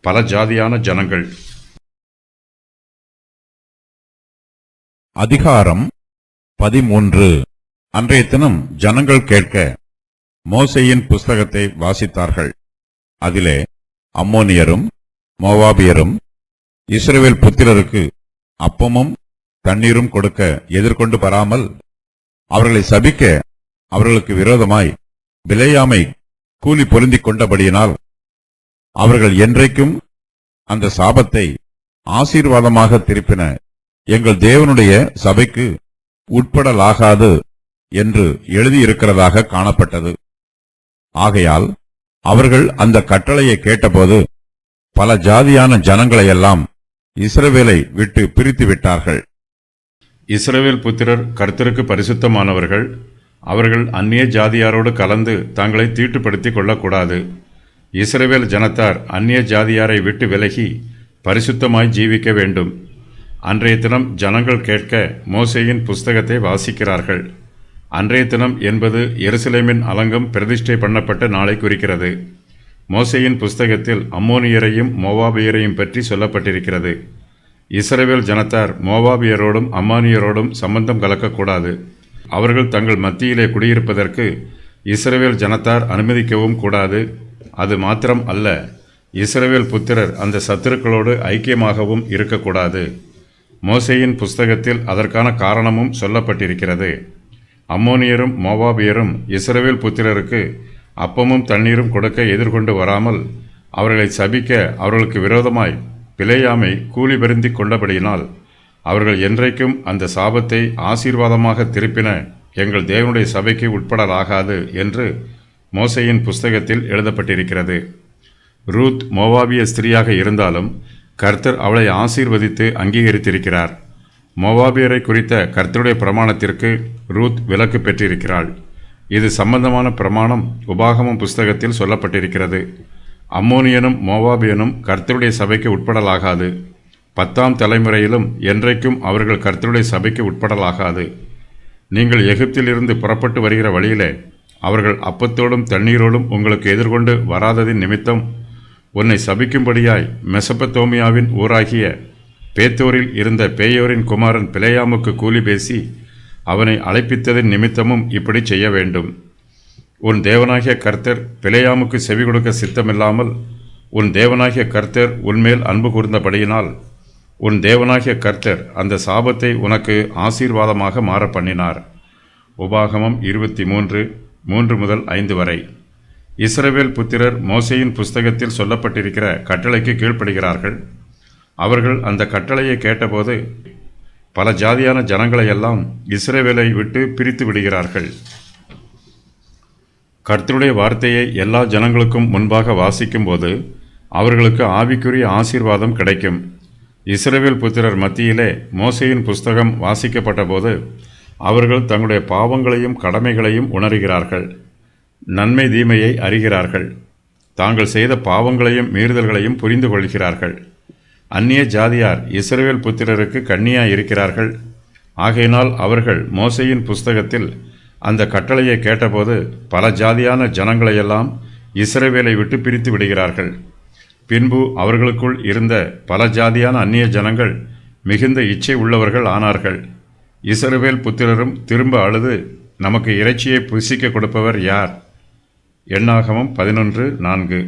பல ஜாதியான ஜனங்கள். அதிகாரம் 13. அன்றைய தினம் ஜனங்கள் கேட்க மோசேயின் புஸ்தகத்தை வாசித்தார்கள். அதிலே அம்மோனியரும் மோவாபியரும் இஸ்ரவேல் புத்திரருக்கு அப்பமும் தண்ணீரும் கொடுக்க எதிர்கொண்டு வராமல் அவர்களை சபிக்க அவர்களுக்கு விரோதமாய் பிலேயாமை கூலி பொருந்திக் கொண்டபடியினால் அவர்கள் என்றைக்கும் அந்த சாபத்தை ஆசீர்வாதமாக திருப்பின எங்கள் தேவனுடைய சபைக்கு உட்படலாகாது என்று எழுதியிருக்கிறதாக காணப்பட்டது. ஆகையால் அவர்கள் அந்த கட்டளையை கேட்டபோது பல ஜாதியான ஜனங்களையெல்லாம் இஸ்ரவேலை விட்டு பிரித்து விட்டார்கள். இஸ்ரவேல் புத்திரர் கர்த்தருக்கு பரிசுத்தமானவர்கள். அவர்கள் அந்நிய ஜாதியாரோடு கலந்து தங்களை தீட்டுப்படுத்திக் கொள்ளக்கூடாது. இஸ்ரவேல் ஜனத்தார் அந்நிய ஜாதியாரை விட்டு விலகி பரிசுத்தமாய் ஜீவிக்க வேண்டும். அன்றைய தினம் ஜனங்கள் கேட்க மோசேயின் புஸ்தகத்தை வாசிக்கிறார்கள். அன்றைய தினம் என்பது எருசலேமின் அலங்கம் பிரதிஷ்டை பண்ணப்பட்ட நாளை குறிக்கிறது. மோசேயின் புஸ்தகத்தில் அம்மோனியரையும் மோவாபியரையும் பற்றி சொல்லப்பட்டிருக்கிறது. இஸ்ரவேல் ஜனத்தார் மோவாபியரோடும் அம்மானியரோடும் சம்பந்தம் கலக்கக்கூடாது. அவர்கள் தங்கள் மத்தியிலே குடியிருப்பதற்கு இஸ்ரவேல் ஜனத்தார் அனுமதிக்கவும் கூடாது. அது மாத்திரம் அல்ல, இஸ்ரவேல் புத்திரர் அந்த சத்துருக்களோடு ஐக்கியமாகவும் இருக்கக்கூடாது. மோசேயின் புஸ்தகத்தில் அதற்கான காரணமும் சொல்லப்பட்டிருக்கிறது. அம்மோனியரும் மோவாபியரும் இஸ்ரவேல் புத்திரருக்கு அப்பமும் தண்ணீரும் கொடுக்க எதிர்கொண்டு வராமல் அவர்களை சபிக்க அவர்களுக்கு விரோதமாய் பிலேயாமை கூலி பெருந்திக் கொண்டபடியினால் அவர்கள் என்றைக்கும் அந்த சாபத்தை ஆசீர்வாதமாக திருப்பின எங்கள் தேவனுடைய சபைக்கு உட்படலாகாது என்று மோசேயின் புஸ்தகத்தில் எழுதப்பட்டிருக்கிறது. ரூத் மோவாபிய ஸ்திரீயாக இருந்தாலும் கர்த்தர் அவளை ஆசீர்வதித்து அங்கீகரித்திருக்கிறார். மோவாபியரை குறித்த கர்த்தருடைய பிரமாணத்திற்கு ரூத் விலக்கு பெற்றிருக்கிறாள். இது சம்பந்தமான பிரமாணம் உபாகமம் புஸ்தகத்தில் சொல்லப்பட்டிருக்கிறது. அம்மோனியனும் மோவாபியனும் கர்த்தருடைய சபைக்கு உட்படலாகாது. 10ஆம் தலைமுறையிலும் என்றைக்கும் அவர்கள் கர்த்தருடைய சபைக்கு உட்படலாகாது. நீங்கள் எகிப்திலிருந்து புறப்பட்டு வருகிற வழியிலே அவர்கள் அப்பத்தோடும் தண்ணீரோடும் உங்களுக்கு எதிர்கொண்டு வராததின் நிமித்தம் உன்னை சபிக்கும்படியாய் மெசொப்பொத்தேமியாவின் ஊராகிய பேத்தோரில் இருந்த பேயோரின் குமாரன் பிலேயாமுக்கு கூலி பேசி அவனை அழைப்பித்ததின் நிமித்தமும் இப்படி செய்ய வேண்டும். உன் தேவனாகிய கர்த்தர் பிலேயாமுக்கு செவி கொடுக்க சித்தமில்லாமல் உன் தேவனாகிய கர்த்தர் உன்மேல் அன்பு கூர்ந்தபடியினால் உன் தேவனாகிய கர்த்தர் அந்த சாபத்தை உனக்கு ஆசீர்வாதமாக மாற பண்ணினார். உபாகமம் 23:3-5 வரை. இஸ்ரவேல் புத்திரர் மோசேயின் புஸ்தகத்தில் சொல்லப்பட்டிருக்கிற கட்டளைக்கு கீழ்ப்படுகிறார்கள். அவர்கள் அந்த கட்டளையை கேட்டபோது பல ஜாதியான ஜனங்களையெல்லாம் இஸ்ரவேலை விட்டு பிரித்து விடுகிறார்கள். கர்த்தருடைய வார்த்தையை எல்லா ஜனங்களுக்கும் முன்பாக வாசிக்கும் போது அவர்களுக்கு ஆவிக்குரிய ஆசீர்வாதம் கிடைக்கும். இஸ்ரவேல் புத்திரர் மத்தியிலே மோசேயின் புஸ்தகம் வாசிக்கப்பட்ட போது அவர்கள் தங்களுடைய பாவங்களையும் கடமைகளையும் உணர்கிறார்கள். நன்மை தீமையை அறிகிறார்கள். தாங்கள் செய்த பாவங்களையும் மீறுதல்களையும் புரிந்து கொள்கிறார்கள். அந்நிய ஜாதியார் இஸ்ரவேல் புத்திரருக்கு கண்ணியாய் இருக்கிறார்கள். ஆகையினால் அவர்கள் மோசேயின் புஸ்தகத்தில் அந்த கட்டளையை கேட்டபோது பல ஜாதியான ஜனங்களையெல்லாம் இஸ்ரவேலை விட்டு பிரித்து விடுகிறார்கள். பின்பு அவர்களுக்குள் இருந்த பல ஜாதியான அந்நிய ஜனங்கள் மிகுந்த இச்சை உள்ளவர்கள் ஆனார்கள். இஸ்ரவேல் புத்திரரும் திரும்ப அழுது, நமக்கு இறைச்சியை புசிக்க கொடுப்பவர் யார்? எண்ணாகமம் 11:4.